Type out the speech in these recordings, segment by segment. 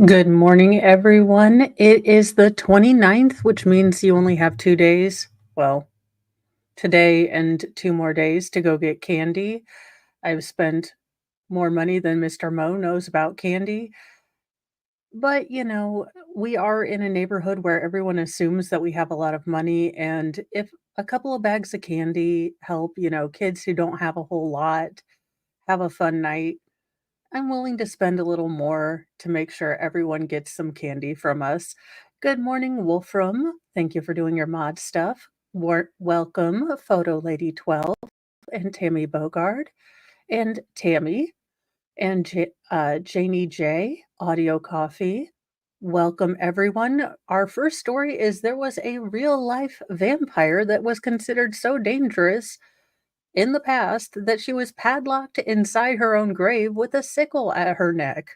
Good morning, everyone. It is the 29th, which means you only have 2 days. Well, today and 2 more days to go get candy. I've spent more money than Mr. Mo knows about candy. But, we are in a neighborhood where everyone assumes that we have a lot of money. And if a couple of bags of candy help, kids who don't have a whole lot have a fun night, I'm willing to spend a little more to make sure everyone gets some candy from us. Good morning, Wolfram. Thank you for doing your mod stuff. Welcome, Photo Lady 12 and Tammy Bogard and Tammy and Janie J, Audio Coffee. Welcome, everyone. Our first story is there was a real life vampire that was considered so dangerous in the past that she was padlocked inside her own grave with a sickle at her neck.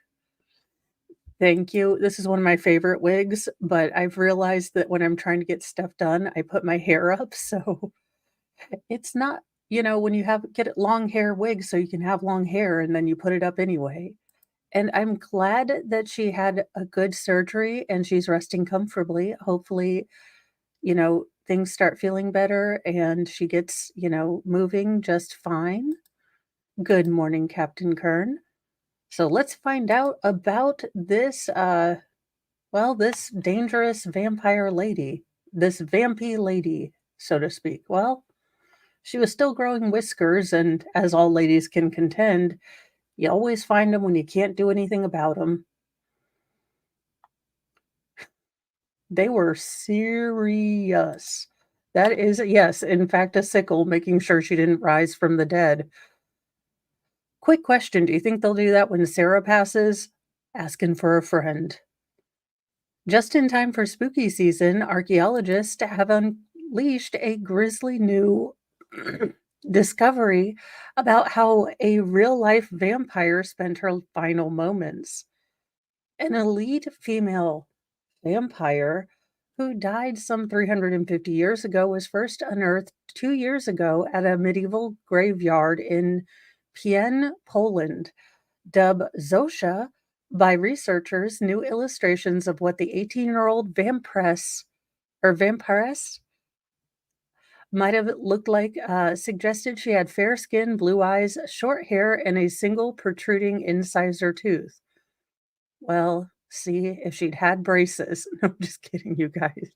Thank you. This is one of my favorite wigs, but I've realized that when I'm trying to get stuff done, I put my hair up, so it's not, when you have get long hair wigs so you can have long hair and then you put it up anyway. And I'm glad that she had a good surgery and she's resting comfortably. Hopefully, things start feeling better and she gets, moving just fine. Good morning, Captain Kern. So let's find out about this dangerous vampire lady, this vampy lady, so to speak. Well, she was still growing whiskers, and as all ladies can contend, you always find them when you can't do anything about them. They were serious. That is, yes, in fact, a sickle, making sure she didn't rise from the dead. Quick question, do you think they'll do that when Sarah passes? Asking for a friend. Just in time for spooky season, archaeologists have unleashed a grisly new discovery about how a real life vampire spent her final moments. An elite female vampire who died some 350 years ago was first unearthed 2 years ago at a medieval graveyard in Pien, Poland. Dubbed Zosia by researchers, new illustrations of what the 18-year-old vampiress might have looked like suggested she had fair skin, blue eyes, short hair, and a single protruding incisor tooth. Well, see, if she'd had braces. No, I'm just kidding, you guys.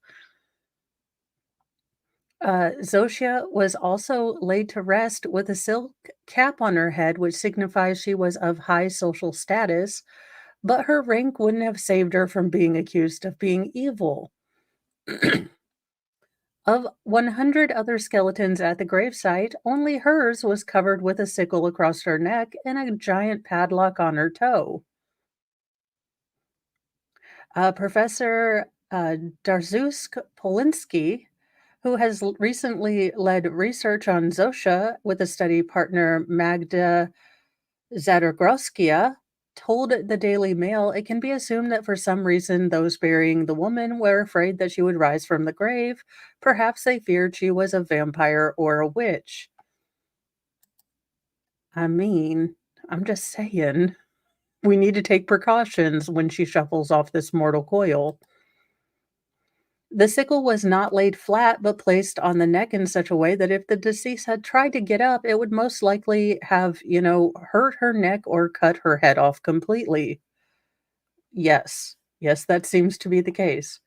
Zosia was also laid to rest with a silk cap on her head, which signifies she was of high social status, but her rank wouldn't have saved her from being accused of being evil. Of 100 other skeletons at the gravesite, only hers was covered with a sickle across her neck and a giant padlock on her toe. Professor Darzusk Polinsky, who has recently led research on Zosia with a study partner Magda Zadargoskia, told the Daily Mail it can be assumed that for some reason those burying the woman were afraid that she would rise from the grave. Perhaps they feared she was a vampire or a witch. I mean, I'm just saying, we need to take precautions when she shuffles off this mortal coil. The sickle was not laid flat, but placed on the neck in such a way that if the deceased had tried to get up, it would most likely have, hurt her neck or cut her head off completely. Yes. Yes, that seems to be the case.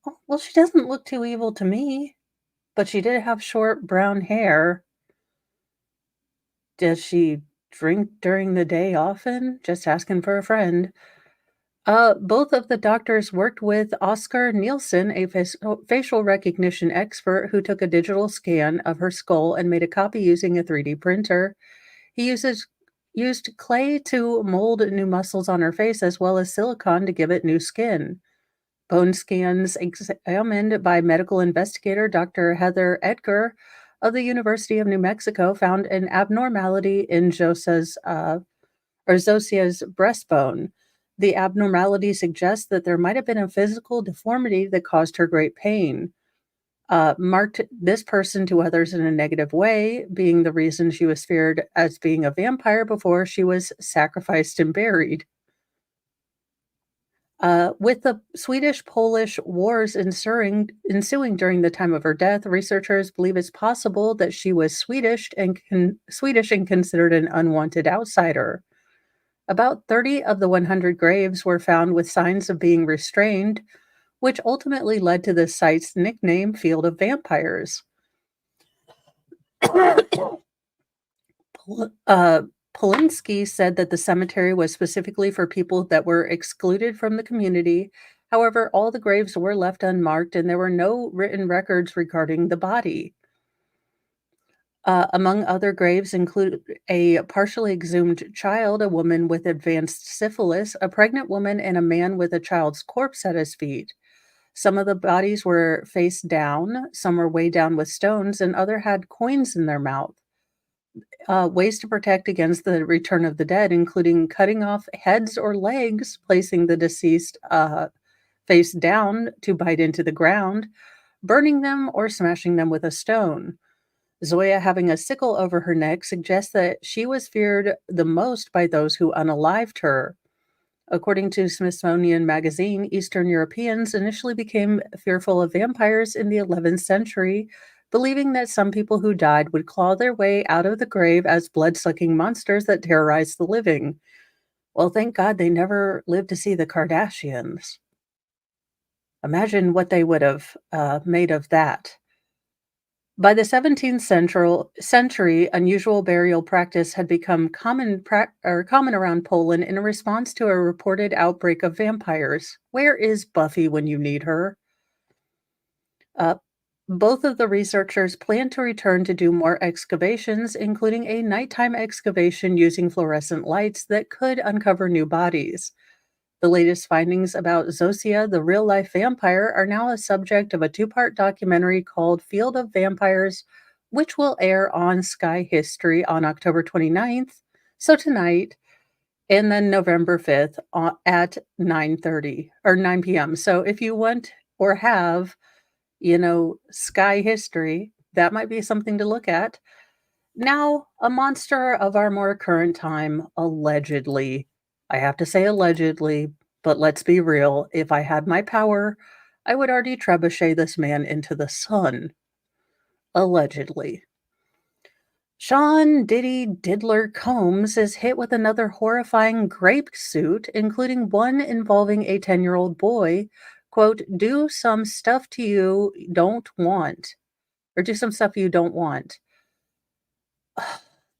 Oh, well, she doesn't look too evil to me, but she did have short brown hair. Does she drink during the day often? Just asking for a friend. Both of the doctors worked with Oscar Nielsen, a facial recognition expert who took a digital scan of her skull and made a copy using a 3D printer. He used clay to mold new muscles on her face as well as silicone to give it new skin. Bone scans examined by medical investigator Dr. Heather Edgar of the University of New Mexico found an abnormality in Zosia's breastbone. The abnormality suggests that there might have been a physical deformity that caused her great pain. Marked this person to others in a negative way, being the reason she was feared as being a vampire before she was sacrificed and buried. With the Swedish-Polish wars ensuing during the time of her death, researchers believe it's possible that she was Swedish and considered an unwanted outsider. About 30 of the 100 graves were found with signs of being restrained, which ultimately led to the site's nickname, Field of Vampires. uh, Polinsky said that the cemetery was specifically for people that were excluded from the community. However, all the graves were left unmarked and there were no written records regarding the body. Among other graves include a partially exhumed child, a woman with advanced syphilis, a pregnant woman, and a man with a child's corpse at his feet. Some of the bodies were face down, some were weighed down with stones, and other had coins in their mouth. Ways to protect against the return of the dead, including cutting off heads or legs, placing the deceased face down to bite into the ground, burning them, or smashing them with a stone. Zoya having a sickle over her neck suggests that she was feared the most by those who unalived her. According to Smithsonian Magazine, Eastern Europeans initially became fearful of vampires in the 11th century, believing that some people who died would claw their way out of the grave as blood-sucking monsters that terrorized the living. Well, thank God they never lived to see the Kardashians. Imagine what they would have made of that. By the 17th century, unusual burial practice had become common around Poland in response to a reported outbreak of vampires. Where is Buffy when you need her? Uh, Both of the researchers plan to return to do more excavations, including a nighttime excavation using fluorescent lights that could uncover new bodies. The latest findings about Zosia, the real life vampire, are now a subject of a two-part documentary called Field of Vampires, which will air on Sky History on October 29th, so tonight, and then November 5th at 9:30 or 9 p.m. So if you want or have, Sky History, that might be something to look at. Now, a monster of our more current time, allegedly. I have to say allegedly, but let's be real. If I had my power, I would already trebuchet this man into the sun. Allegedly. Sean Diddy Diddler Combs is hit with another horrifying grape suit, including one involving a 10-year-old boy. Quote, do some stuff to you don't want, or do some stuff you don't want.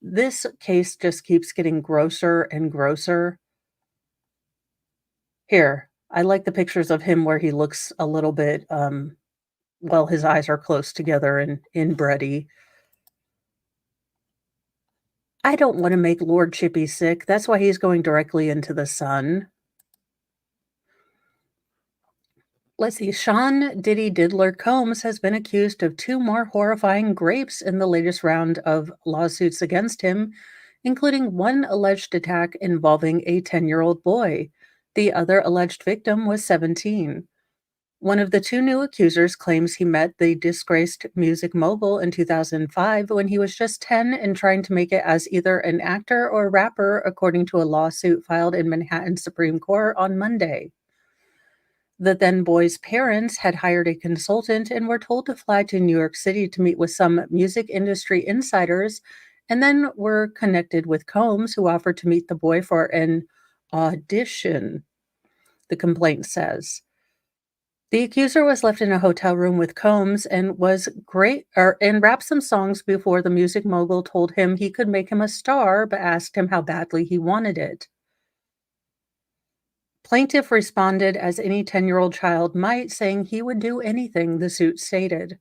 This case just keeps getting grosser and grosser. Here, I like the pictures of him where he looks a little bit, well, his eyes are close together and inbready. I don't wanna make Lord Chippy sick, that's why he's going directly into the sun. Let's see, Sean Diddy Diddler Combs has been accused of two more horrifying grapes in the latest round of lawsuits against him, including one alleged attack involving a 10-year-old boy. The other alleged victim was 17. One of the two new accusers claims he met the disgraced music mogul in 2005 when he was just 10 and trying to make it as either an actor or rapper, according to a lawsuit filed in Manhattan Supreme Court on Monday. The then boy's parents had hired a consultant and were told to fly to New York City to meet with some music industry insiders, and then were connected with Combs, who offered to meet the boy for an audition, the complaint says. The accuser was left in a hotel room with Combs and rapped some songs before the music mogul told him he could make him a star, but asked him how badly he wanted it. Plaintiff responded as any 10-year-old child might, saying he would do anything, the suit stated.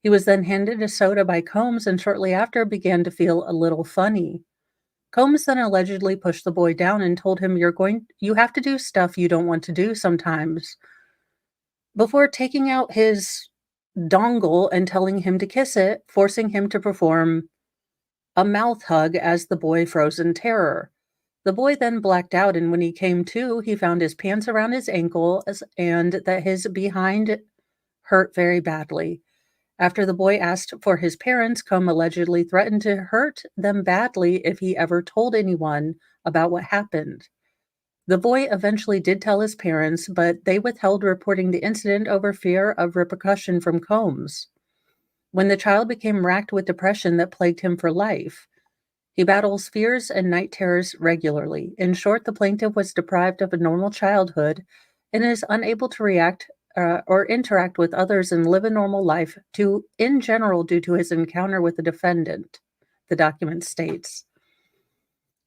He was then handed a soda by Combs and shortly after began to feel a little funny. Combs then allegedly pushed the boy down and told him, you have to do stuff you don't want to do sometimes, before taking out his dongle and telling him to kiss it, forcing him to perform a mouth hug as the boy froze in terror. The boy then blacked out, and when he came to, he found his pants around his ankles and that his behind hurt very badly. After the boy asked for his parents, Combs allegedly threatened to hurt them badly if he ever told anyone about what happened. The boy eventually did tell his parents, but they withheld reporting the incident over fear of repercussion from Combs. When the child became racked with depression that plagued him for life, he battles fears and night terrors regularly. In short, the plaintiff was deprived of a normal childhood and is unable to react or interact with others and live a normal life in general due to his encounter with the defendant, the document states.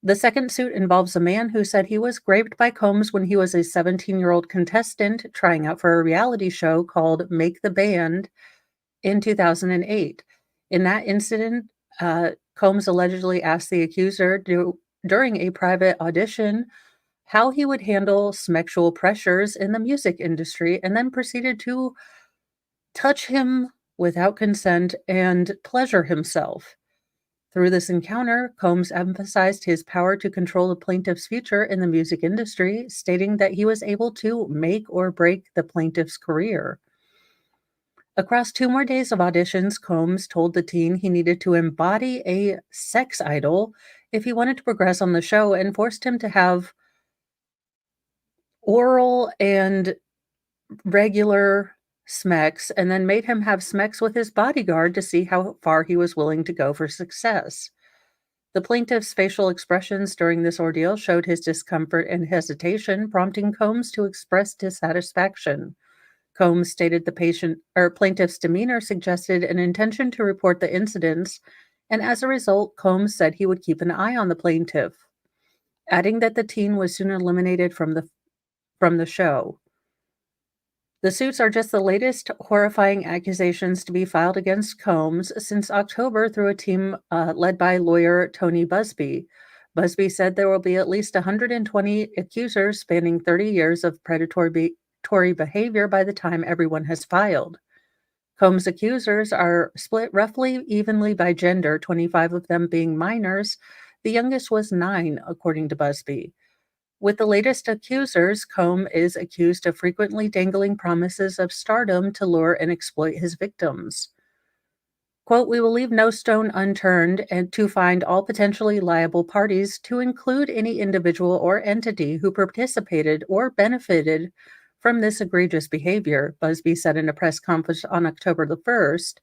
The second suit involves a man who said he was raped by Combs when he was a 17-year-old contestant trying out for a reality show called Make the Band in 2008. In that incident, Combs allegedly asked the accuser during a private audition how he would handle sexual pressures in the music industry and then proceeded to touch him without consent and pleasure himself. Through this encounter, Combs emphasized his power to control the plaintiff's future in the music industry, stating that he was able to make or break the plaintiff's career. Across 2 more days of auditions, Combs told the teen he needed to embody a sex idol if he wanted to progress on the show and forced him to have oral and regular smex and then made him have smex with his bodyguard to see how far he was willing to go for success. The plaintiff's facial expressions during this ordeal showed his discomfort and hesitation, prompting Combs to express dissatisfaction. Combs stated the plaintiff's demeanor suggested an intention to report the incidents, and as a result, Combs said he would keep an eye on the plaintiff, adding that the teen was soon eliminated from the show. The suits are just the latest horrifying accusations to be filed against Combs since October through a team led by lawyer Tony Busby. Busby said there will be at least 120 accusers spanning 30 years of predatory behavior by the time everyone has filed. Combs' accusers are split roughly evenly by gender, 25 of them being minors. The youngest was 9, according to Busby. With the latest accusers, Combs is accused of frequently dangling promises of stardom to lure and exploit his victims. Quote, "We will leave no stone unturned and to find all potentially liable parties, to include any individual or entity who participated or benefited from this egregious behavior," Busby said in a press conference on October the 1st,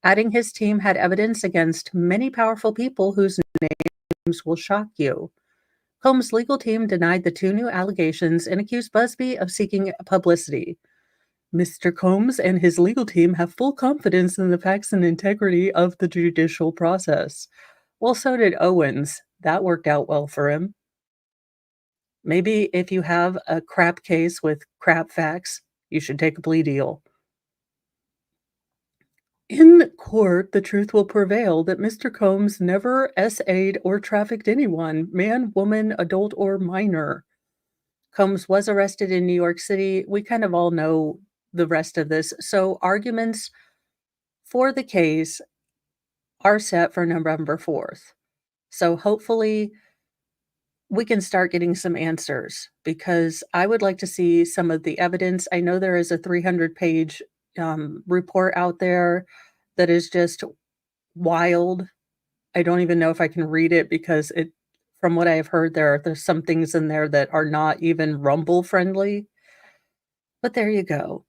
adding his team had evidence against many powerful people whose names will shock you. Combs' legal team denied the 2 new allegations and accused Busby of seeking publicity. Mr. Combs and his legal team have full confidence in the facts and integrity of the judicial process. Well, so did Owens. That worked out well for him. Maybe if you have a crap case with crap facts, you should take a plea deal. In court, the truth will prevail that Mr. Combs never SA'd or trafficked anyone, man, woman, adult, or minor. Combs was arrested in New York City. We kind of all know the rest of this. So arguments for the case are set for November 4th. So hopefully we can start getting some answers because I would like to see some of the evidence. I know there is a 300-page report out there that is just wild. I don't even know if I can read it because from what I have heard, there's some things in there that are not even Rumble friendly. But there you go.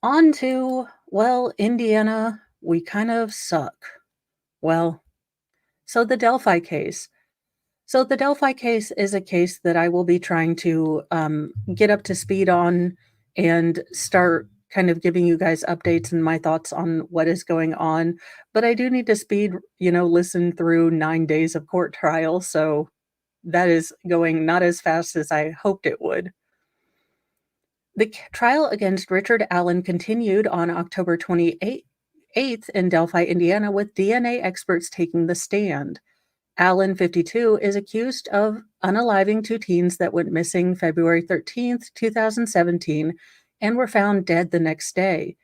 On to, well, Indiana, we kind of suck. Well, so the Delphi case. So the Delphi case is a case that I will be trying to get up to speed on and start kind of giving you guys updates and my thoughts on what is going on. But I do need to listen through 9 days of court trial. So that is going not as fast as I hoped it would. The trial against Richard Allen continued on October 28th in Delphi, Indiana, with DNA experts taking the stand. Allen, 52, is accused of unaliving 2 teens that went missing February 13th, 2017, and were found dead the next day.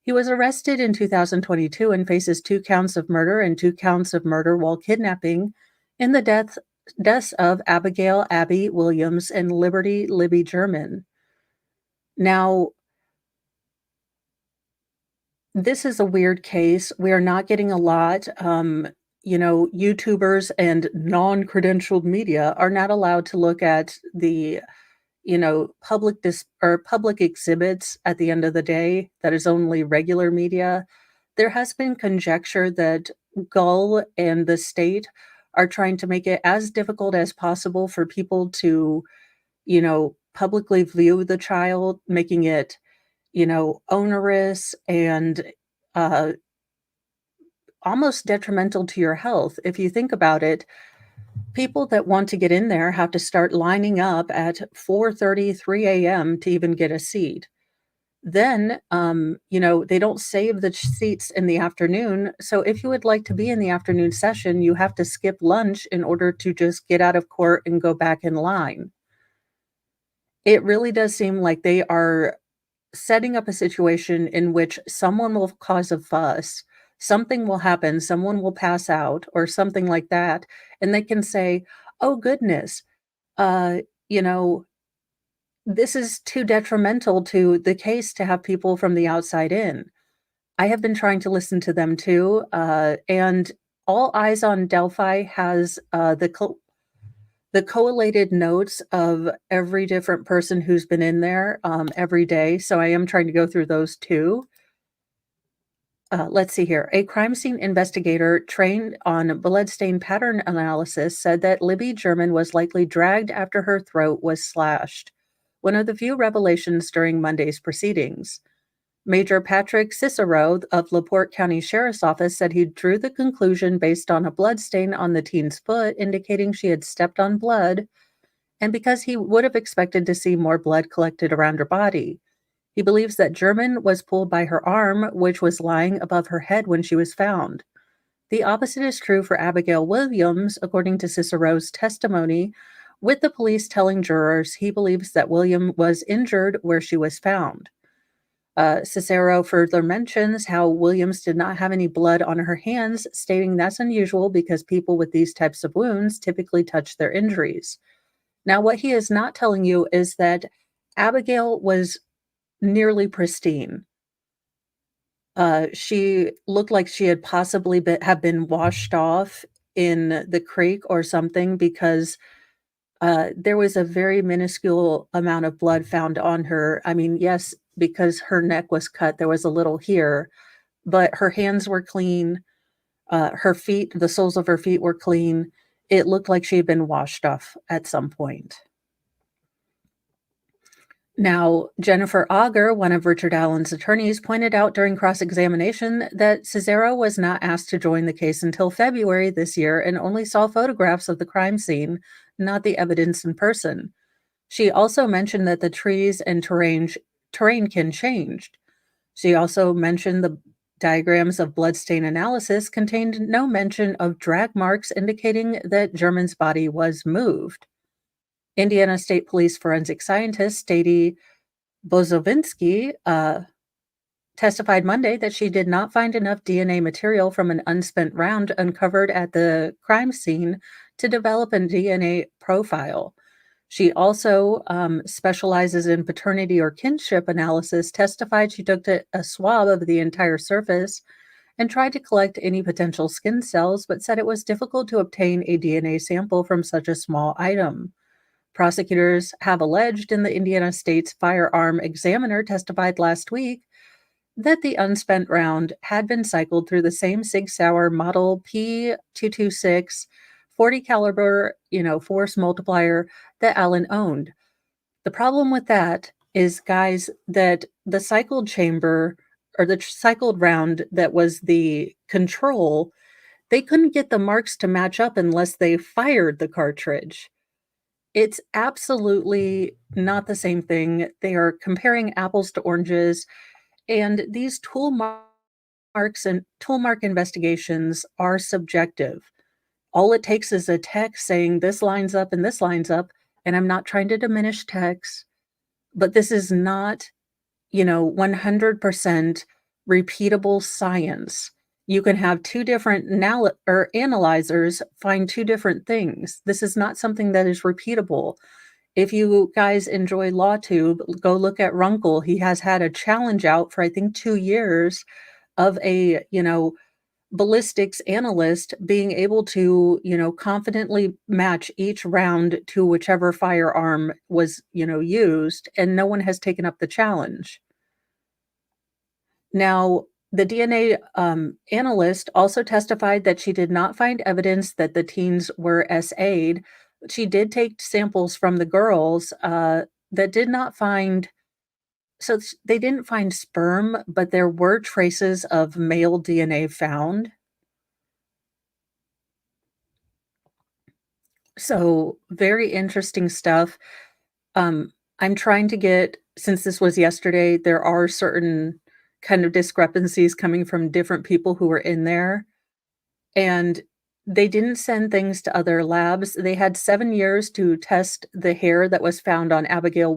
He was arrested in 2022 and faces 2 counts of murder and 2 counts of murder while kidnapping in the deaths of Abigail Abby Williams and Liberty Libby German. Now, this is a weird case. We are not getting a lot YouTubers and non-credentialed media are not allowed to look at the, public exhibits at the end of the day. That is only regular media. There has been conjecture that Gull and the state are trying to make it as difficult as possible for people to, publicly view the child, making it, onerous and, uh, almost detrimental to your health. If you think about it, people that want to get in there have to start lining up at 4:30, 3 a.m. to even get a seat. Then, they don't save the seats in the afternoon. So if you would like to be in the afternoon session, you have to skip lunch in order to just get out of court and go back in line. It really does seem like they are setting up a situation in which someone will cause a fuss, something will happen, someone will pass out or something like that, and they can say, "Oh goodness, uh, you know, this is too detrimental to the case to have people from the outside in." I have been trying to listen to them too, and All Eyes on Delphi has, the collated notes of every different person who's been in there, every day, so I am trying to go through those too. Let's see here. A crime scene investigator trained on bloodstain pattern analysis said that Libby German was likely dragged after her throat was slashed, one of the few revelations during Monday's proceedings. Major Patrick Cicero of LaPorte County Sheriff's Office said he drew the conclusion based on a bloodstain on the teen's foot, indicating she had stepped on blood, and because he would have expected to see more blood collected around her body. He believes that German was pulled by her arm, which was lying above her head when she was found. The opposite is true for Abigail Williams, according to Cicero's testimony, with the police telling jurors he believes that William was injured where she was found. Cicero further mentions how Williams did not have any blood on her hands, stating that's unusual because people with these types of wounds typically touch their injuries. Now, what he is not telling you is that Abigail was nearly pristine. She looked like she had possibly have been washed off in the creek or something because there was a very minuscule amount of blood found on her. I mean, yes, because her neck was cut, there was a little here, but her hands were clean. Her feet, the soles of her feet were clean. It looked like she had been washed off at some point. Now, Jennifer Auger, one of Richard Allen's attorneys, pointed out during cross-examination that Cesaro was not asked to join the case until February this year and only saw photographs of the crime scene, not the evidence in person. She also mentioned that the trees and terrain can change. She also mentioned the diagrams of bloodstain analysis contained no mention of drag marks indicating that German's body was moved. Indiana State Police forensic scientist Stady Bozovinsky testified Monday that she did not find enough DNA material from an unspent round uncovered at the crime scene to develop a DNA profile. She also specializes in paternity or kinship analysis, testified she took a swab of the entire surface and tried to collect any potential skin cells, but said it was difficult to obtain a DNA sample from such a small item. Prosecutors have alleged, and the Indiana State's firearm examiner testified last week, that the unspent round had been cycled through the same Sig Sauer Model P226 40 caliber, force multiplier that Allen owned. The problem with that is, guys, that the cycled chamber or the cycled round that was the control, they couldn't get the marks to match up unless they fired the cartridge. It's absolutely not the same thing. They are comparing apples to oranges, and these marks and tool mark investigations are subjective. All it takes is a text saying this lines up and this lines up, and I'm not trying to diminish text, but this is not, 100% repeatable science. You can have two different analyzers find two different things. This is not something that is repeatable. If you guys enjoy LawTube, go look at Runkle. He has had a challenge out for I think 2 years of a, ballistics analyst being able to, confidently match each round to whichever firearm was, used, and no one has taken up the challenge. Now, the DNA analyst also testified that she did not find evidence that the teens were SA'd. She did take samples from the girls that did not find, they didn't find sperm, but there were traces of male DNA found. So, very interesting stuff. I'm trying to get, since this was yesterday, there are certain kind of discrepancies coming from different people who were in there, and they didn't send things to other labs. They had 7 years to test the hair that was found on in Abigail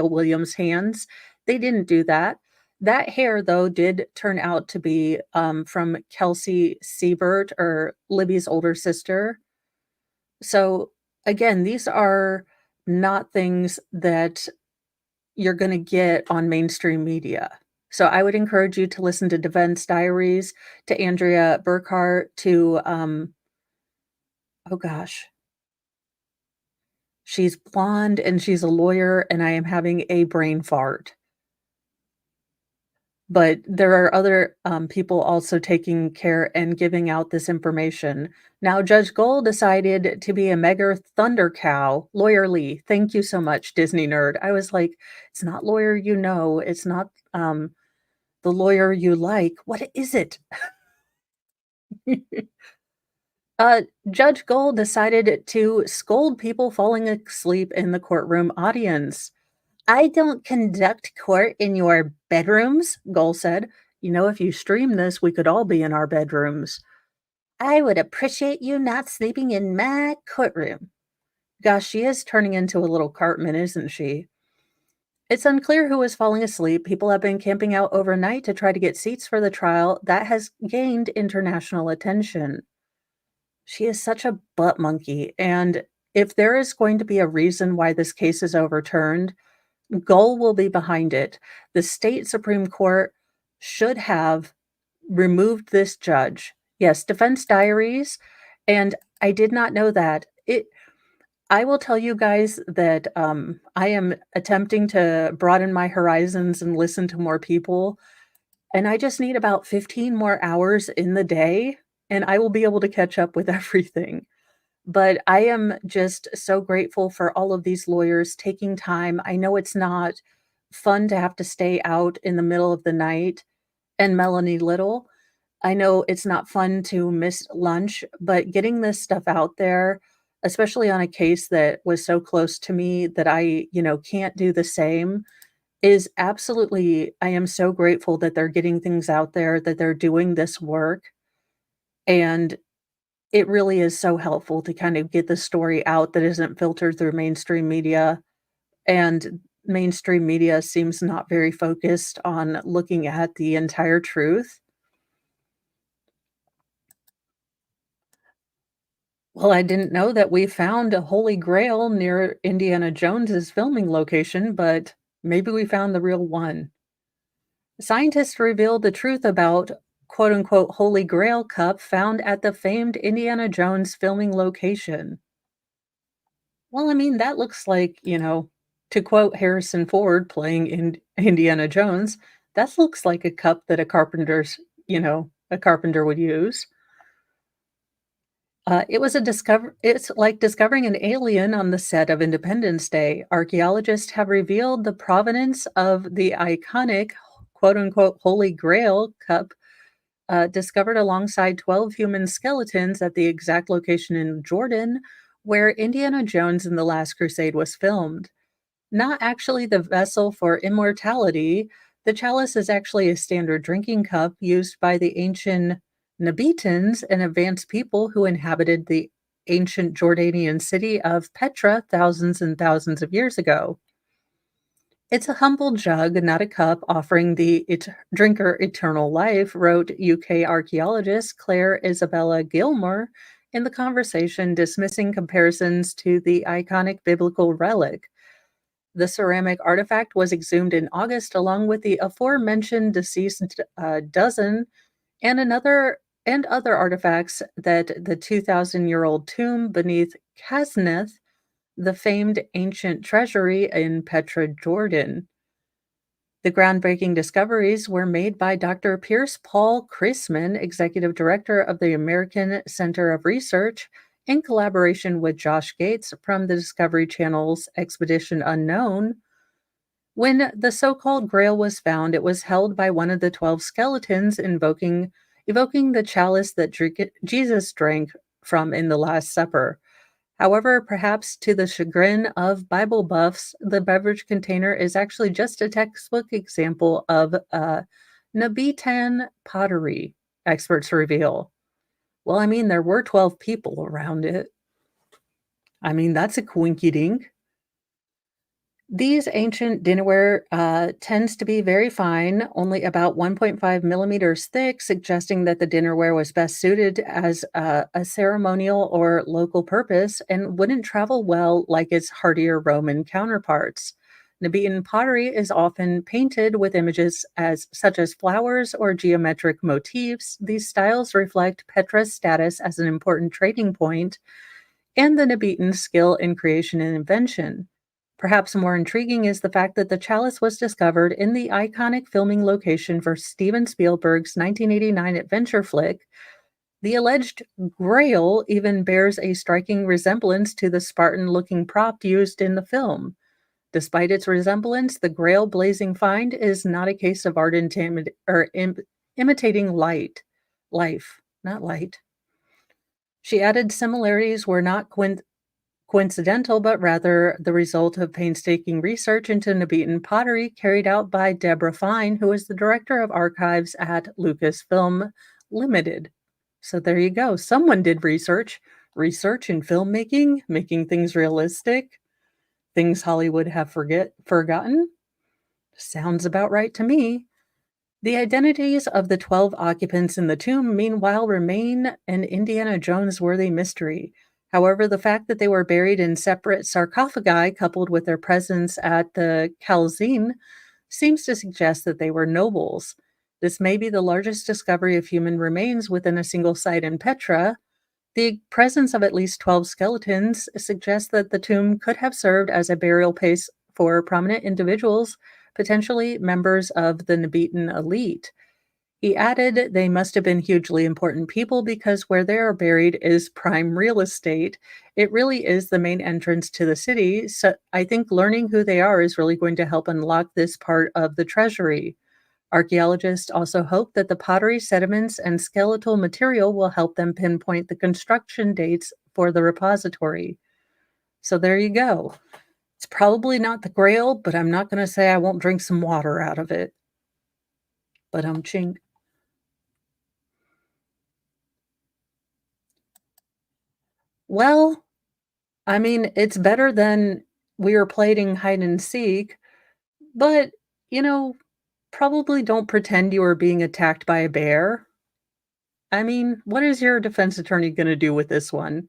Williams' hands. They didn't do that. That hair, though, did turn out to be, from Kelsey Siebert, or Libby's older sister. So, again, these are not things that you're gonna get on mainstream media. So I would encourage you to listen to Defense Diaries, to Andrea Burkhart, to, oh gosh, she's blonde and she's a lawyer, and I am having a brain fart. But there are other, people also taking care and giving out this information. Now, Judge Gold decided to be a mega thunder cow. Lawyer Lee, thank you so much, Disney nerd. I was like, "It's not lawyer you know, it's not, the lawyer you like. What is it?" Uh, Judge Gold decided to scold people falling asleep in the courtroom audience. "I don't conduct court in your bedrooms," Gold said. If you stream this, we could all be in our bedrooms. "I would appreciate you not sleeping in my courtroom." Gosh, she is turning into a little Cartman, isn't she? It's unclear who is falling asleep. People have been camping out overnight to try to get seats for the trial that has gained international attention. She is such a butt monkey, and if there is going to be a reason why this case is overturned, Goal will be behind it. The state Supreme Court should have removed this judge. Yes, Defense Diaries, and I did not know that. I will tell you guys that, I am attempting to broaden my horizons and listen to more people, and I just need about 15 more hours in the day, and I will be able to catch up with everything. But I am just so grateful for all of these lawyers taking time. I know it's not fun to have to stay out in the middle of the night, and Melanie Little, I know it's not fun to miss lunch, but getting this stuff out there, especially on a case that was so close to me that I, can't do the same, is absolutely, I am so grateful that they're getting things out there, that they're doing this work, and it really is so helpful to kind of get the story out that isn't filtered through mainstream media, and mainstream media seems not very focused on looking at the entire truth. Well, I didn't know that we found a holy grail near Indiana Jones's filming location, but maybe we found the real one. Scientists revealed the truth about quote unquote Holy Grail cup found at the famed Indiana Jones filming location. Well, I mean, that looks like, to quote Harrison Ford playing in Indiana Jones, that looks like a cup that a carpenter would use. It's like discovering an alien on the set of Independence Day. Archaeologists have revealed the provenance of the iconic quote unquote Holy Grail cup, discovered alongside 12 human skeletons at the exact location in Jordan where Indiana Jones and the Last Crusade was filmed. Not actually the vessel for immortality, the chalice is actually a standard drinking cup used by the ancient Nabitans, an advanced people who inhabited the ancient Jordanian city of Petra thousands and thousands of years ago. It's a humble jug, not a cup, offering the drinker eternal life, wrote UK archaeologist Claire Isabella Gilmore in the conversation, dismissing comparisons to the iconic biblical relic. The ceramic artifact was exhumed in August along with the aforementioned deceased dozen and another and other artifacts that the 2,000-year-old tomb beneath Kasneth, the famed ancient treasury in Petra, Jordan. The groundbreaking discoveries were made by Dr. Pierce Paul Chrisman, Executive Director of the American Center of Research, in collaboration with Josh Gates from the Discovery Channel's Expedition Unknown. When the so-called Grail was found, it was held by one of the 12 skeletons evoking the chalice that Jesus drank from in the Last Supper. However, perhaps to the chagrin of Bible buffs, the beverage container is actually just a textbook example of Nabitan pottery, experts reveal. Well, I mean, there were 12 people around it. I mean, that's a coinky dink. These ancient dinnerware tends to be very fine, only about 1.5 millimeters thick, suggesting that the dinnerware was best suited as a ceremonial or local purpose and wouldn't travel well like its hardier Roman counterparts. Nabatean pottery is often painted with images such as flowers or geometric motifs. These styles reflect Petra's status as an important trading point and the Nabatean skill in creation and invention. Perhaps more intriguing is the fact that the chalice was discovered in the iconic filming location for Steven Spielberg's 1989 adventure flick. The alleged Grail even bears a striking resemblance to the Spartan looking prop used in the film. Despite its resemblance, the Grail blazing find is not a case of art imitating life, not light. She added similarities were not coincidental, but rather the result of painstaking research into Nabatean pottery carried out by Deborah Fine, who is the director of archives at Lucasfilm Limited. So there you go. Someone did research in filmmaking, making things realistic, things Hollywood have forgotten. Sounds about right to me. The identities of the 12 occupants in the tomb, meanwhile, remain an Indiana Jones-worthy mystery. However, the fact that they were buried in separate sarcophagi, coupled with their presence at the Calzine, seems to suggest that they were nobles. This may be the largest discovery of human remains within a single site in Petra. The presence of at least 12 skeletons suggests that the tomb could have served as a burial place for prominent individuals, potentially members of the Nabatean elite. He added they must have been hugely important people because where they are buried is prime real estate. It really is the main entrance to the city. So I think learning who they are is really going to help unlock this part of the treasury. Archaeologists also hope that the pottery sediments and skeletal material will help them pinpoint the construction dates for the repository. So there you go. It's probably not the Grail, but I'm not going to say I won't drink some water out of it. But ching. Well, I mean, it's better than we were playing hide and seek, but, you know, probably don't pretend you were being attacked by a bear. I mean, what is your defense attorney going to do with this one?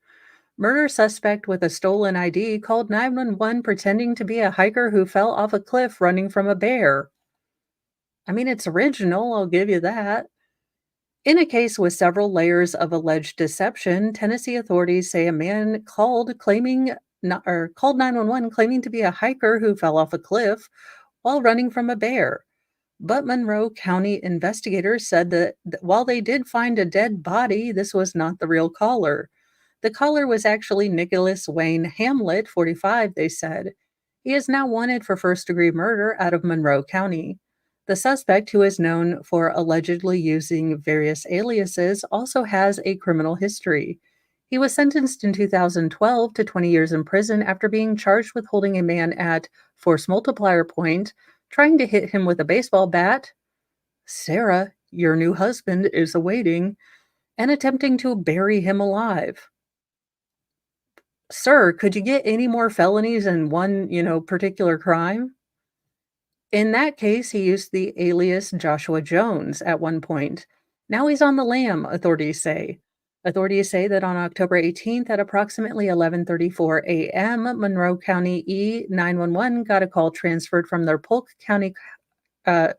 Murder suspect with a stolen ID called 911 pretending to be a hiker who fell off a cliff running from a bear. I mean, it's original, I'll give you that. In a case with several layers of alleged deception, Tennessee authorities say a man called 911 claiming to be a hiker who fell off a cliff while running from a bear. But Monroe County investigators said that while they did find a dead body, this was not the real caller. The caller was actually Nicholas Wayne Hamlet, 45, they said. He is now wanted for first-degree murder out of Monroe County. The suspect, who is known for allegedly using various aliases, also has a criminal history. He was sentenced in 2012 to 20 years in prison after being charged with holding a man at force multiplier point, trying to hit him with a baseball bat. Sarah, your new husband, is awaiting, and attempting to bury him alive. Sir, could you get any more felonies in one, particular crime? In that case, he used the alias Joshua Jones at one point. Now he's on the lam, authorities say. Authorities say that on October 18th at approximately 11:34 a.m., Monroe County E911 got a call transferred from their Polk County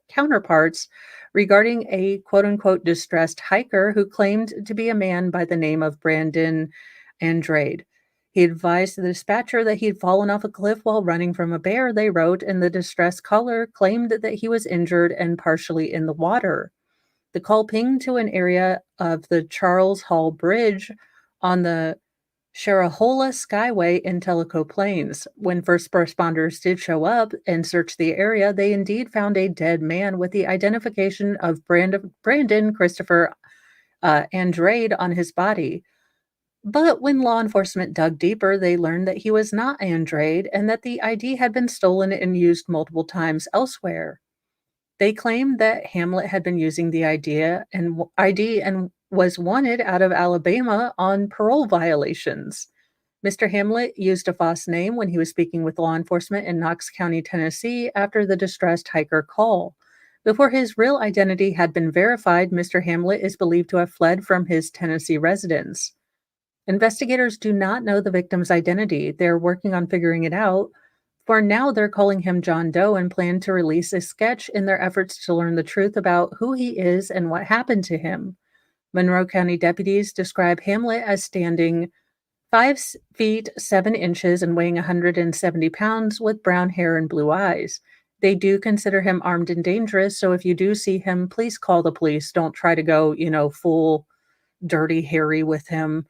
counterparts regarding a quote unquote distressed hiker who claimed to be a man by the name of Brandon Andrade. He advised the dispatcher that he had fallen off a cliff while running from a bear, they wrote, and the distressed caller claimed that he was injured and partially in the water. The call pinged to an area of the Charles Hall Bridge on the Sharahola Skyway in Tellico Plains. When first responders did show up and search the area, they indeed found a dead man with the identification of Brandon Christopher Andrade on his body. But when law enforcement dug deeper, they learned that he was not Andrade and that the ID had been stolen and used multiple times elsewhere. They claimed that Hamlet had been using the ID and was wanted out of Alabama on parole violations. Mr. Hamlet used a false name when he was speaking with law enforcement in Knox County, Tennessee, after the distressed hiker call. Before his real identity had been verified, Mr. Hamlet is believed to have fled from his Tennessee residence. Investigators do not know the victim's identity. They're working on figuring it out. For now, they're calling him John Doe and plan to release a sketch in their efforts to learn the truth about who he is and what happened to him. Monroe County deputies describe Hamlet as standing 5 feet 7 inches and weighing 170 pounds with brown hair and blue eyes. They do consider him armed and dangerous, so if you do see him, please call the police. Don't try to go, full Dirty Harry with him.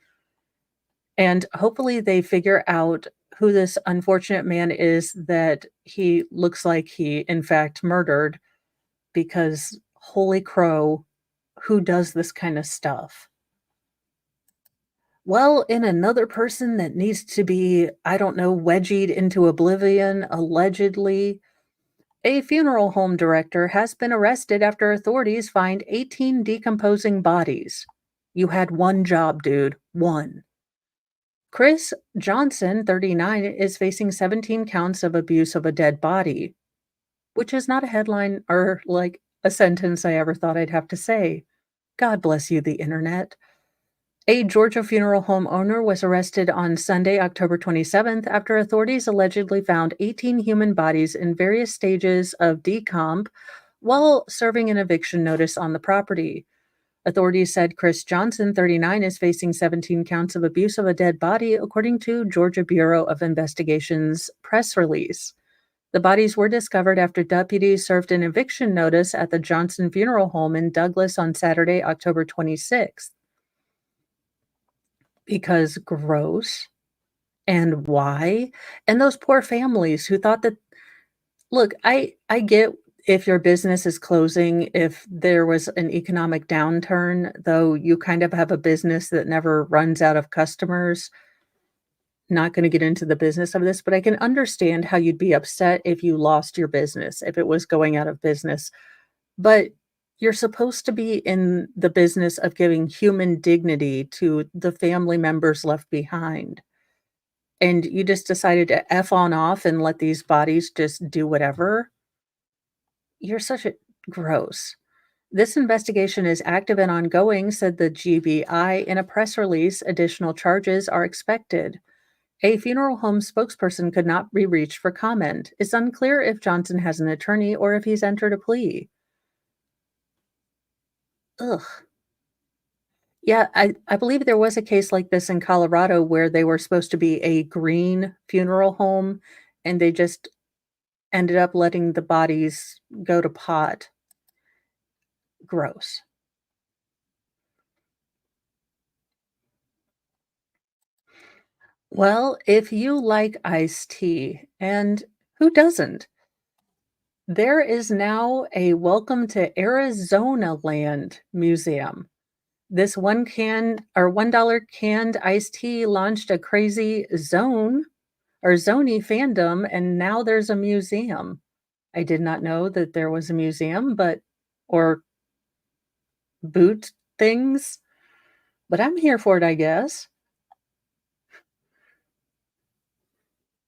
And hopefully they figure out who this unfortunate man is that he looks like he, in fact, murdered, because holy crow, who does this kind of stuff? Well, in another person that needs to be, I don't know, wedgied into oblivion, allegedly, a funeral home director has been arrested after authorities find 18 decomposing bodies. You had one job, dude. One. Chris Johnson, 39, is facing 17 counts of abuse of a dead body, which is not a headline or like a sentence I ever thought I'd have to say. God bless you, the internet. A Georgia funeral home owner was arrested on Sunday, October 27th, after authorities allegedly found 18 human bodies in various stages of decomp while serving an eviction notice on the property. Authorities said Chris Johnson, 39, is facing 17 counts of abuse of a dead body, according to Georgia Bureau of Investigation's press release. The bodies were discovered after deputies served an eviction notice at the Johnson Funeral Home in Douglas on Saturday, October 26th. Because gross. And why? And those poor families who thought that, look, I get if your business is closing, if there was an economic downturn, though you kind of have a business that never runs out of customers. Not going to get into the business of this, but I can understand how you'd be upset if you lost your business, if it was going out of business. But you're supposed to be in the business of giving human dignity to the family members left behind. And you just decided to F on off and let these bodies just do whatever. You're such a gross. This investigation is active and ongoing, said the GBI in a press release. Additional charges are expected. A funeral home spokesperson could not be reached for comment. It's unclear if Johnson has an attorney or if he's entered a plea. Ugh. Yeah, I believe there was a case like this in Colorado where they were supposed to be a green funeral home and they just ended up letting the bodies go to pot. Gross. Well, if you like iced tea, and who doesn't? There is now a Welcome to Arizona Land museum. This $1 canned iced tea launched a crazy zone or Zony fandom, and now there's a museum. I did not know that there was a museum, or boot things, but I'm here for it, I guess.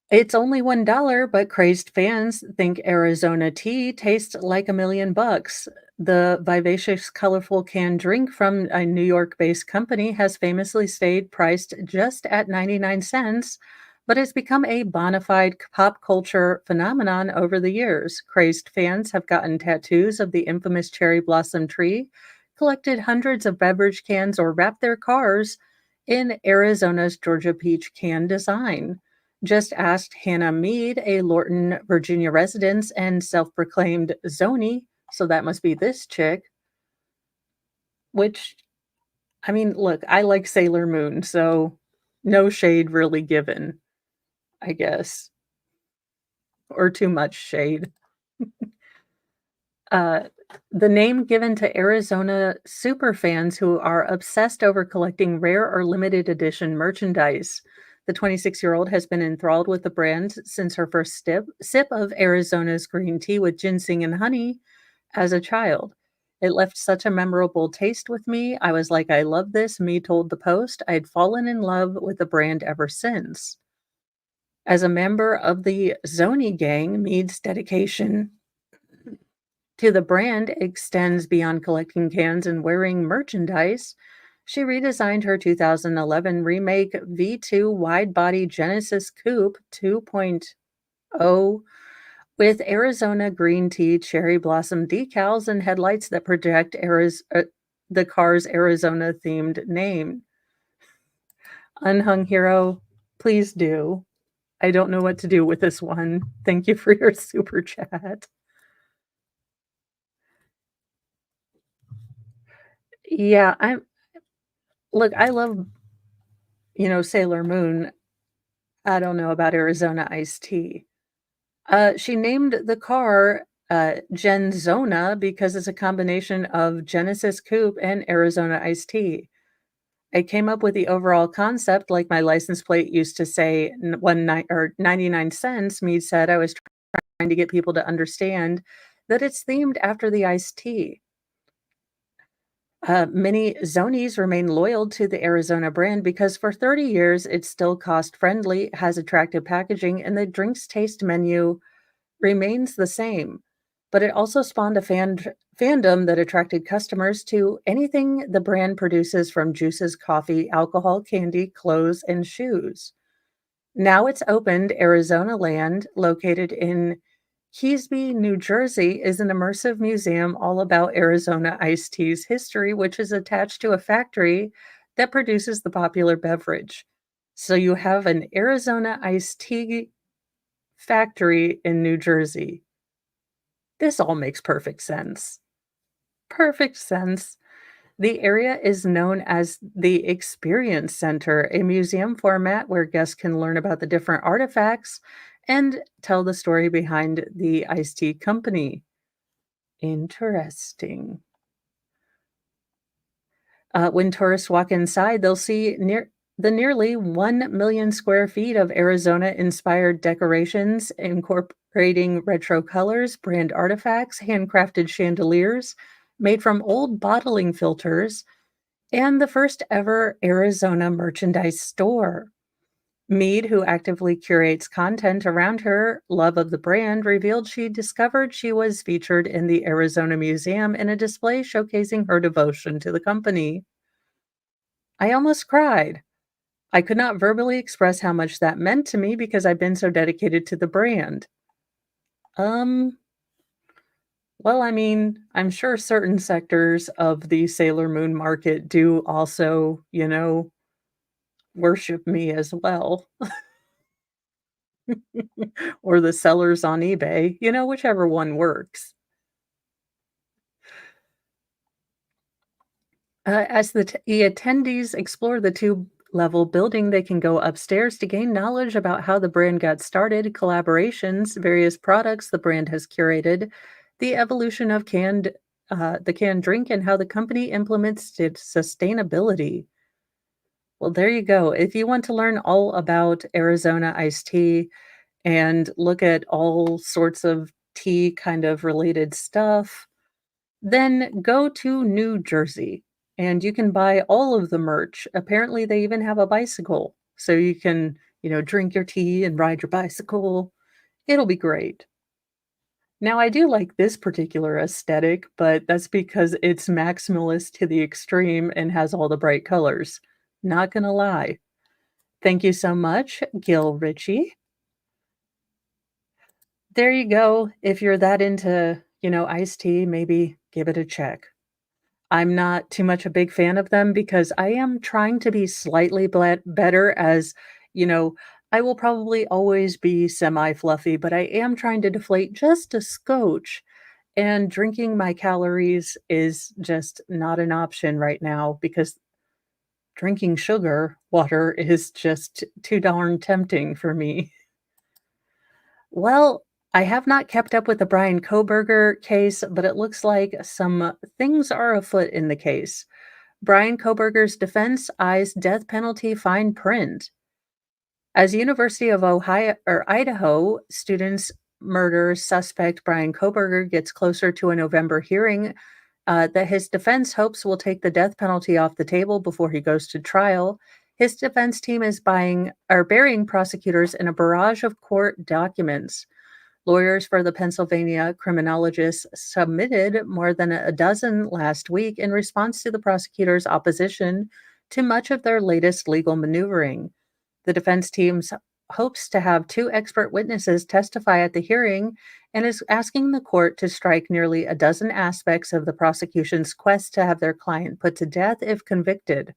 It's only $1, but crazed fans think Arizona tea tastes like $1,000,000. The vivacious, colorful canned drink from a New York-based company has famously stayed priced just at 99 cents, but it's become a bona fide pop culture phenomenon over the years. Crazed fans have gotten tattoos of the infamous cherry blossom tree, collected hundreds of beverage cans, or wrapped their cars in Arizona's Georgia peach can design. Just asked Hannah Mead, a Lorton, Virginia resident and self proclaimed Zony, so that must be this chick, which, I mean, look, I like Sailor Moon, so no shade really given, I guess, or too much shade. Uh, the name given to Arizona superfans who are obsessed over collecting rare or limited edition merchandise. The 26-year-old has been enthralled with the brand since her first sip of Arizona's green tea with ginseng and honey as a child. It left such a memorable taste with me. I was like, I love this. Me told the Post. I'd fallen in love with the brand ever since. As a member of the Zoni gang, Mead's dedication to the brand extends beyond collecting cans and wearing merchandise. She redesigned her 2011 remake V2 wide body Genesis Coupe 2.0 with Arizona green tea cherry blossom decals and headlights that project the car's Arizona themed name. Unhung Hero, please do. I don't know what to do with this one. Thank you for your super chat. Yeah, I'm look, I love, Sailor Moon. I don't know about Arizona iced tea. She named the car Genzona because it's a combination of Genesis Coupe and Arizona iced tea. I came up with the overall concept, like my license plate used to say 99 cents. Mead said I was trying to get people to understand that it's themed after the iced tea. Many Zonies remain loyal to the Arizona brand because for 30 years it's still cost friendly, has attractive packaging, and the drinks taste menu remains the same. But it also spawned a fandom that attracted customers to anything the brand produces, from juices, coffee, alcohol, candy, clothes, and shoes. Now it's opened. Arizona Land, located in Keesby, New Jersey, is an immersive museum all about Arizona iced tea's history, which is attached to a factory that produces the popular beverage. So you have an Arizona iced tea factory in New Jersey. This all makes perfect sense. Perfect sense. The area is known as the Experience Center, a museum format where guests can learn about the different artifacts and tell the story behind the iced tea company. Interesting. When tourists walk inside, they'll see nearly 1 million square feet of Arizona-inspired decorations incorporating retro colors, brand artifacts, handcrafted chandeliers made from old bottling filters, and the first ever Arizona merchandise store. Mead, who actively curates content around her love of the brand, revealed she discovered she was featured in the Arizona Museum in a display showcasing her devotion to the company. I almost cried. I could not verbally express how much that meant to me because I've been so dedicated to the brand. Um, well, I mean, I'm sure certain sectors of the Sailor Moon market do also, worship me as well, or the sellers on eBay, whichever one works. As the attendees explore the two-level building, they can go upstairs to gain knowledge about how the brand got started, collaborations, various products the brand has curated, the evolution of the canned drink, and how the company implements its sustainability. Well, there you go. If you want to learn all about Arizona iced tea and look at all sorts of tea kind of related stuff, then go to New Jersey and you can buy all of the merch. Apparently, they even have a bicycle, so you can, drink your tea and ride your bicycle. It'll be great. Now, I do like this particular aesthetic, but that's because it's maximalist to the extreme and has all the bright colors. Not gonna lie. Thank you so much, Gil Ritchie. There you go. If you're that into, iced tea, maybe give it a check. I'm not too much a big fan of them because I am trying to be slightly better as, you know, I will probably always be semi-fluffy, but I am trying to deflate just a scotch, and drinking my calories is just not an option right now because drinking sugar water is just too darn tempting for me. Well, I have not kept up with the Brian Koberger case, but it looks like some things are afoot in the case. Brian Koberger's defense eyes death penalty fine print. As University of Ohio or Idaho students murder suspect Brian Koberger gets closer to a November hearing, that his defense hopes will take the death penalty off the table before he goes to trial. His defense team is burying prosecutors in a barrage of court documents. Lawyers for the Pennsylvania criminologists submitted more than a dozen last week in response to the prosecutor's opposition to much of their latest legal maneuvering. The defense team hopes to have two expert witnesses testify at the hearing and is asking the court to strike nearly a dozen aspects of the prosecution's quest to have their client put to death if convicted.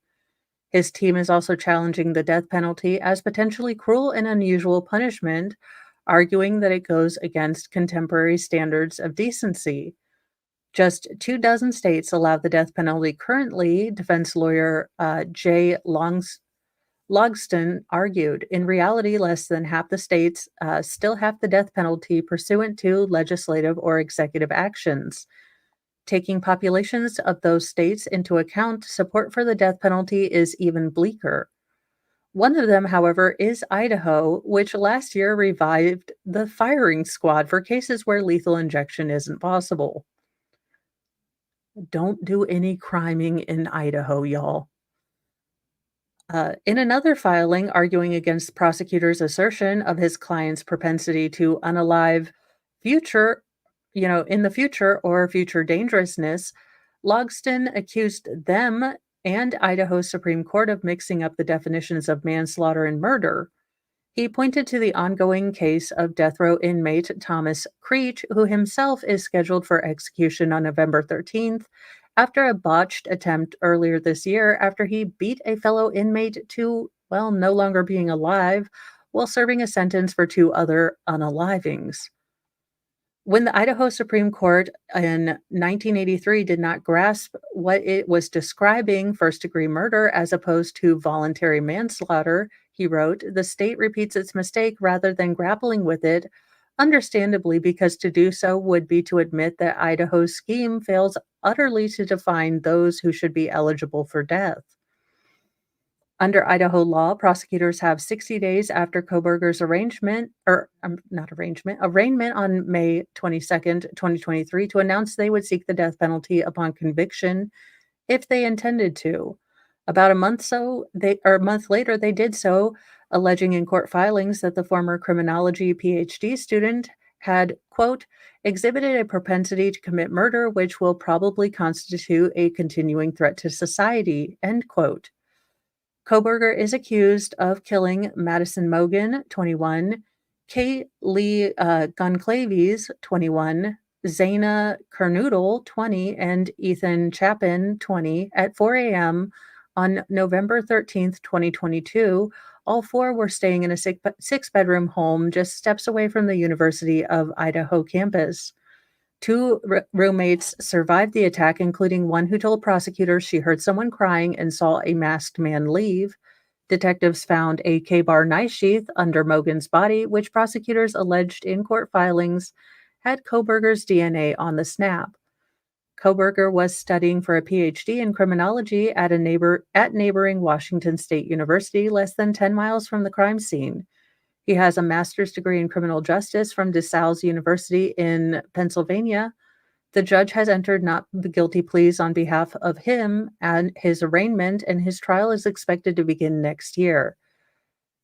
His team is also challenging the death penalty as potentially cruel and unusual punishment, arguing that it goes against contemporary standards of decency. Just 2 dozen states allow the death penalty currently, defense lawyer Jay Logston argued. In reality, less than half the states still have the death penalty pursuant to legislative or executive actions. Taking populations of those states into account, support for the death penalty is even bleaker. One of them, however, is Idaho, which last year revived the firing squad for cases where lethal injection isn't possible. Don't do any criming in Idaho, y'all. In another filing arguing against prosecutors' assertion of his client's propensity to unalive future, in the future or future dangerousness, Logston accused them and Idaho's Supreme Court of mixing up the definitions of manslaughter and murder. He pointed to the ongoing case of death row inmate Thomas Creech, who himself is scheduled for execution on November 13th after a botched attempt earlier this year after he beat a fellow inmate to, well, no longer being alive while serving a sentence for two other unalivings. When the Idaho Supreme Court in 1983 did not grasp what it was describing first degree murder as opposed to voluntary manslaughter, he wrote, the state repeats its mistake rather than grappling with it, understandably, because to do so would be to admit that Idaho's scheme fails utterly to define those who should be eligible for death. Under Idaho law, prosecutors have 60 days after Koberger's arraignment on May 22nd, 2023, to announce they would seek the death penalty upon conviction if they intended to. About a month later, they did so, alleging in court filings that the former criminology PhD student had, quote, exhibited a propensity to commit murder, which will probably constitute a continuing threat to society, end quote. Koberger is accused of killing Madison Mogen, 21, Kate Lee Goncalves, 21, Zaina Kernoodle, 20, and Ethan Chapin, 20, at 4 a.m. on November 13th, 2022. All four were staying in a six-bedroom home just steps away from the University of Idaho campus. Two roommates survived the attack, including one who told prosecutors she heard someone crying and saw a masked man leave. Detectives found a K-bar knife sheath under Mogen's body, which prosecutors alleged in court filings had Koberger's DNA on the snap. Koberger was studying for a PhD in criminology at neighboring Washington State University, less than 10 miles from the crime scene. He has a master's degree in criminal justice from DeSales University in Pennsylvania. The judge has entered not the guilty pleas on behalf of him and his arraignment, and his trial is expected to begin next year.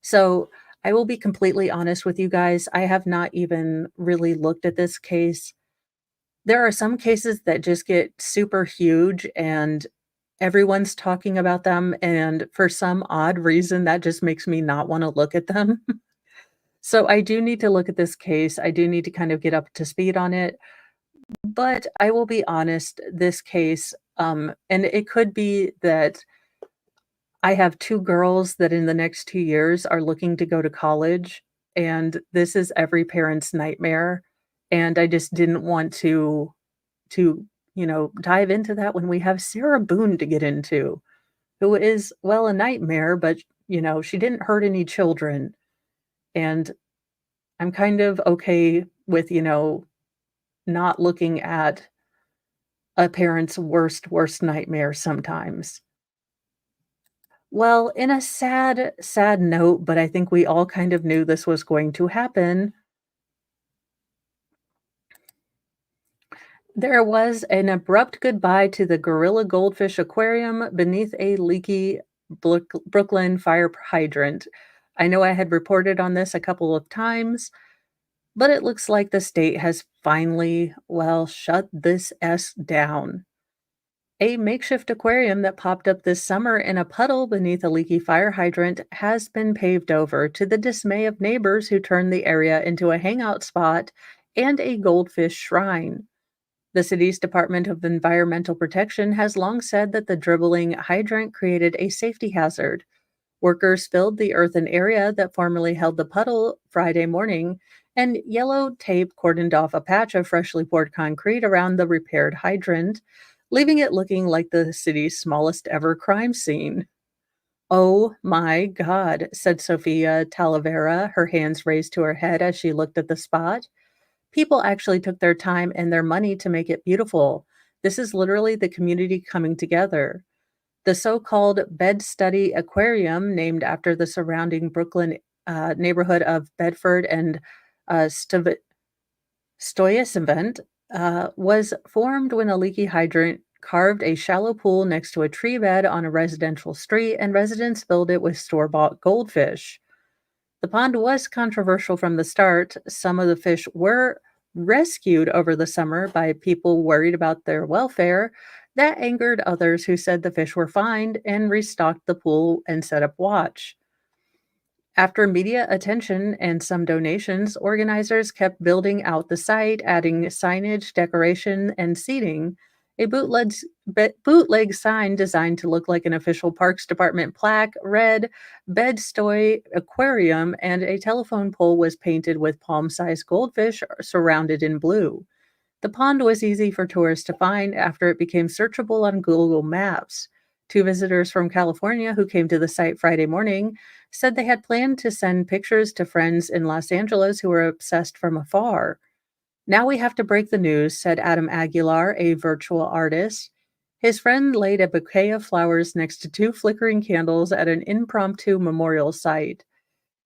So I will be completely honest with you guys. I have not even really looked at this case. There are some cases that just get super huge, and everyone's talking about them, and for some odd reason, that just makes me not wanna look at them. So I do need to look at this case, I do need to kind of get up to speed on it, but I will be honest, this case, and it could be that I have 2 girls that in the next 2 years are looking to go to college, and this is every parent's nightmare, and I just didn't want to dive into that when we have Sarah Boone to get into, who is, well, a nightmare, but, she didn't hurt any children, and I'm kind of okay with, not looking at a parent's worst nightmare sometimes. Well, in a sad, sad note, but I think we all kind of knew this was going to happen, there was an abrupt goodbye to the Gorilla Goldfish Aquarium beneath a leaky Brooklyn fire hydrant. I know I had reported on this a couple of times, but it looks like the state has finally, well, shut this S down. A makeshift aquarium that popped up this summer in a puddle beneath a leaky fire hydrant has been paved over to the dismay of neighbors who turned the area into a hangout spot and a goldfish shrine. The city's Department of Environmental Protection has long said that the dribbling hydrant created a safety hazard. Workers filled the earthen area that formerly held the puddle Friday morning, and yellow tape cordoned off a patch of freshly poured concrete around the repaired hydrant, leaving it looking like the city's smallest ever crime scene. "Oh my God," said Sophia Talavera, her hands raised to her head as she looked at the spot. "People actually took their time and their money to make it beautiful. This is literally the community coming together." The so-called Bed-Stuy Aquarium, named after the surrounding Brooklyn, neighborhood of Bedford and, Stuyvesant, was formed when a leaky hydrant carved a shallow pool next to a tree bed on a residential street, and residents filled it with store-bought goldfish. The pond was controversial from the start. Some of the fish were rescued over the summer by people worried about their welfare. That angered others who said the fish were fine and restocked the pool and set up watch. After media attention and some donations, organizers kept building out the site, adding signage, decoration, and seating. A bootleg sign designed to look like an official Parks Department plaque read Bed-Stuy Aquarium, and a telephone pole was painted with palm-sized goldfish surrounded in blue. The pond was easy for tourists to find after it became searchable on Google Maps. Two visitors from California who came to the site Friday morning said they had planned to send pictures to friends in Los Angeles who were obsessed from afar. "Now we have to break the news," said Adam Aguilar, a virtual artist. His friend laid a bouquet of flowers next to two flickering candles at an impromptu memorial site.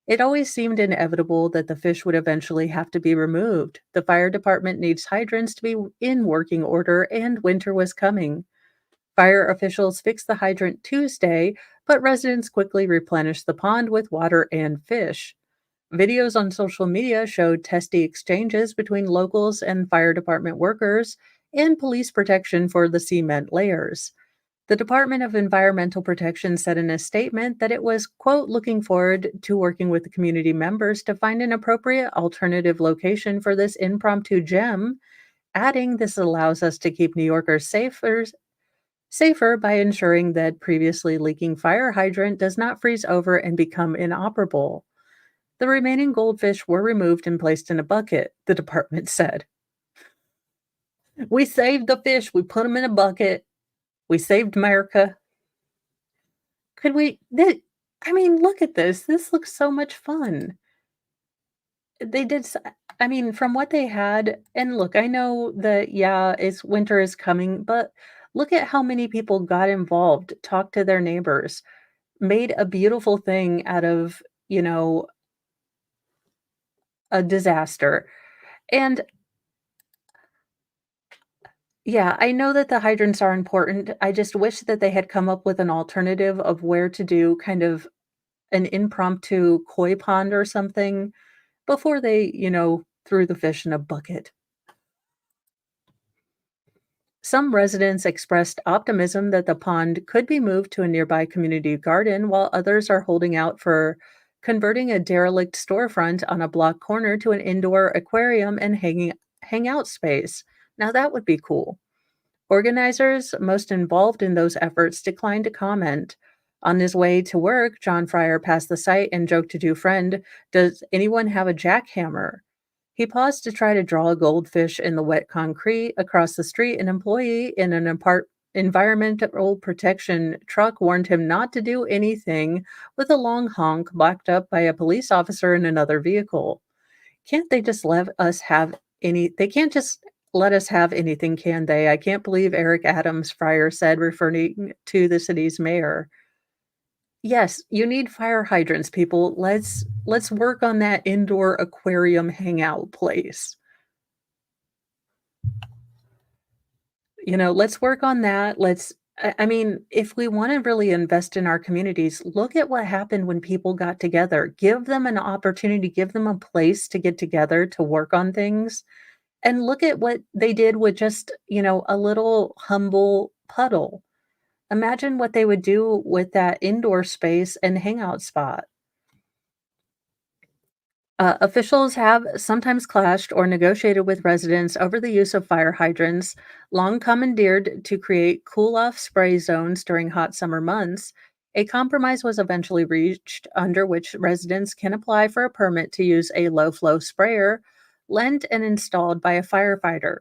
"It always seemed inevitable that the fish would eventually have to be removed. The fire department needs hydrants to be in working order, and winter was coming." Fire officials fixed the hydrant Tuesday, but residents quickly replenished the pond with water and fish. Videos on social media showed testy exchanges between locals and fire department workers and police protection for the cement layers. The Department of Environmental Protection said in a statement that it was, quote, looking forward to working with the community members to find an appropriate alternative location for this impromptu gem, adding this allows us to keep New Yorkers safer by ensuring that previously leaking fire hydrant does not freeze over and become inoperable. The remaining goldfish were removed and placed in a bucket, the department said. "We saved the fish, we put them in a bucket, we saved America." Could we I mean, look at this. This looks so much fun. They did s I mean, from what they had, and look, I know that, yeah, it's winter is coming, but look at how many people got involved, talked to their neighbors, made a beautiful thing out of, a disaster. And yeah, I know that the hydrants are important. I just wish that they had come up with an alternative of where to do kind of an impromptu koi pond or something before they, threw the fish in a bucket. Some residents expressed optimism that the pond could be moved to a nearby community garden, while others are holding out for converting a derelict storefront on a block corner to an indoor aquarium and hangout space. Now that would be cool. Organizers most involved in those efforts declined to comment. On his way to work, John Fryer passed the site and joked to a friend, "Does anyone have a jackhammer?" He paused to try to draw a goldfish in the wet concrete. Across the street, an employee in an environmental protection truck warned him not to do anything, with a long honk backed up by a police officer in another vehicle. Can't they just let us have they can't just let us have anything, can they? I can't believe Eric Adams, Fryer said, referring to the city's mayor. Yes, you need fire hydrants, people. Let's work on that indoor aquarium hangout place. Let's work on that. I mean, if we want to really invest in our communities, look at what happened when people got together. Give them an opportunity, give them a place to get together to work on things. And look at what they did with just, a little humble puddle. Imagine what they would do with that indoor space and hangout spot. Officials have sometimes clashed or negotiated with residents over the use of fire hydrants, long commandeered to create cool off spray zones during hot summer months. A compromise was eventually reached under which residents can apply for a permit to use a low flow sprayer lent and installed by a firefighter.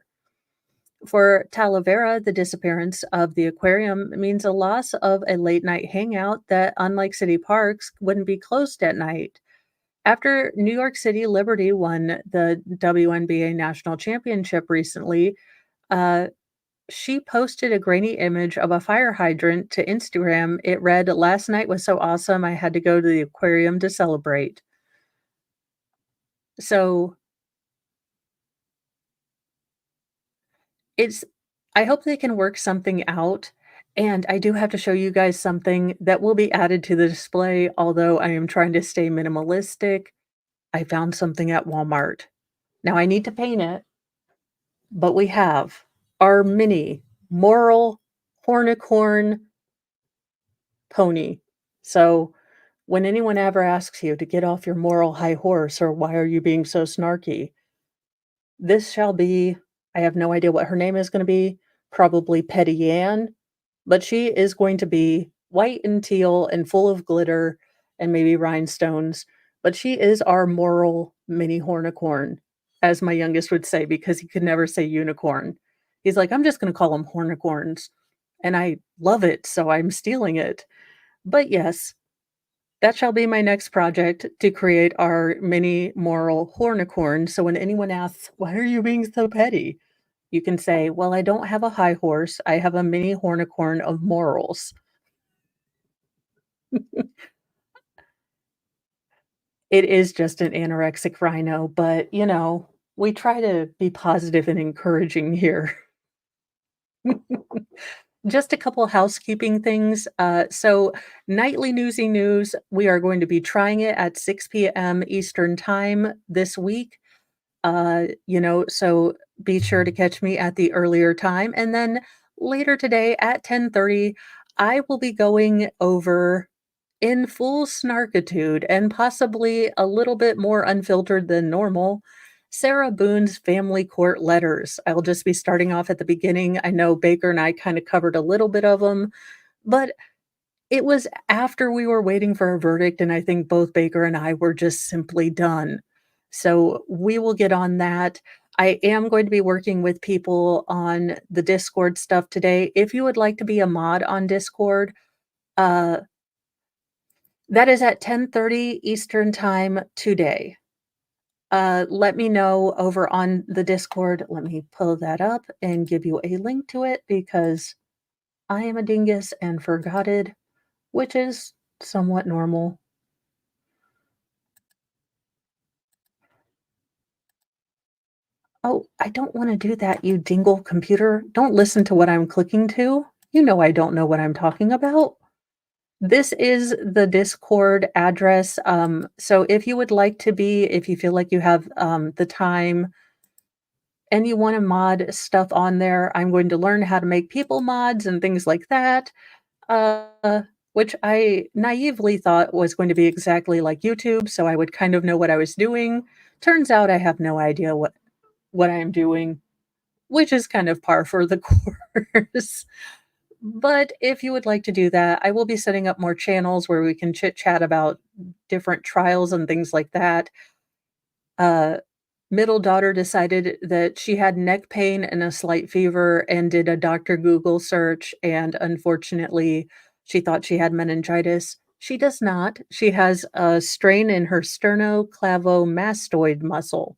For Talavera, the disappearance of the aquarium means a loss of a late night hangout that, unlike city parks, wouldn't be closed at night. After New York City Liberty won the WNBA national championship recently, uh, she posted a grainy image of a fire hydrant to Instagram. It read, "Last night was so awesome, I had to go to the aquarium to celebrate." So it's I hope they can work something out, and I do have to show you guys something that will be added to the display, although I am trying to stay minimalistic. I found something at Walmart. Now I need to paint it, but we have our mini Moral Hornicorn pony. So when anyone ever asks you to get off your moral high horse or why are you being so snarky, this shall be, I have no idea what her name is gonna be, probably Petty Ann, but she is going to be white and teal and full of glitter and maybe rhinestones, but she is our moral mini hornicorn, as my youngest would say, because he could never say unicorn. He's like, "I'm just gonna call them hornicorns," and I love it, so I'm stealing it. But yes, that shall be my next project, to create our mini moral hornicorn, so when anyone asks, "Why are you being so petty?" You can say, "Well, I don't have a high horse, I have a mini hornicorn of morals." It is just an anorexic rhino, but, we try to be positive and encouraging here. Just a couple housekeeping things. So nightly newsy news, we are going to be trying it at 6 p.m. Eastern time this week. So be sure to catch me at the earlier time. And then later today at 10:30, I will be going over in full snarkitude and possibly a little bit more unfiltered than normal, Sarah Boone's family court letters. I'll just be starting off at the beginning. I know Baker and I kind of covered a little bit of them, but it was after we were waiting for a verdict, and I think both Baker and I were just simply done. So we will get on that. I am going to be working with people on the Discord stuff today. If you would like to be a mod on Discord, uh, that is at 10:30 Eastern Time today. Let me know over on the Discord. Let me pull that up and give you a link to it because I am a dingus and forgot it, which is somewhat normal. Oh, I don't wanna do that, you dingle computer. Don't listen to what I'm clicking to. You know I don't know what I'm talking about. This is the Discord address, so if you would like to be if you feel like you have, the time and you wanna mod stuff on there, I'm going to learn how to make people mods and things like that, uh, which I naively thought was going to be exactly like YouTube, so I would kind of know what I was doing. Turns out I have no idea what I am doing, which is kind of par for the course. But if you would like to do that, I will be setting up more channels where we can chit chat about different trials and things like that. Uh, Middle daughter decided that she had neck pain and a slight fever and did a Doctor Google search, and unfortunately, she thought she had meningitis. She does not. She has a strain in her sternocleidomastoid muscle.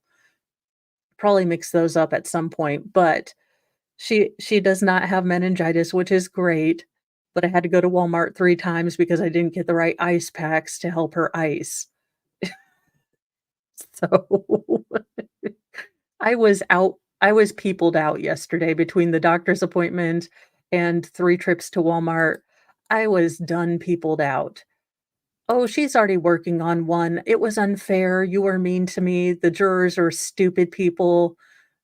Probably mix those up at some point, but she does not have meningitis, which is great, but I had to go to Walmart 3 times because I didn't get the right ice packs to help her ice. So, I was peopled out yesterday between the doctor's appointment and 3 trips to Walmart. I was done peopled out. "Oh, she's already working on one. It was unfair. You were mean to me. The jurors are stupid people.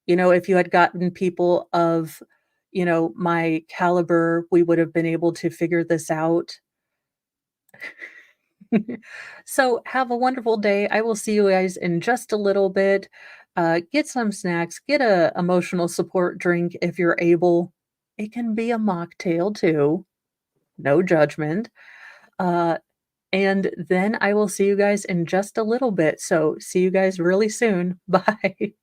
You know, if you had gotten people of, my caliber, we would have been able to figure this out." So, have a wonderful day. I will see you guys in just a little bit. Get some snacks, get a emotional support drink if you're able. It can be a mocktail too, no judgment. Uh, and then I will see you guys in just a little bit. So, see you guys really soon. Bye.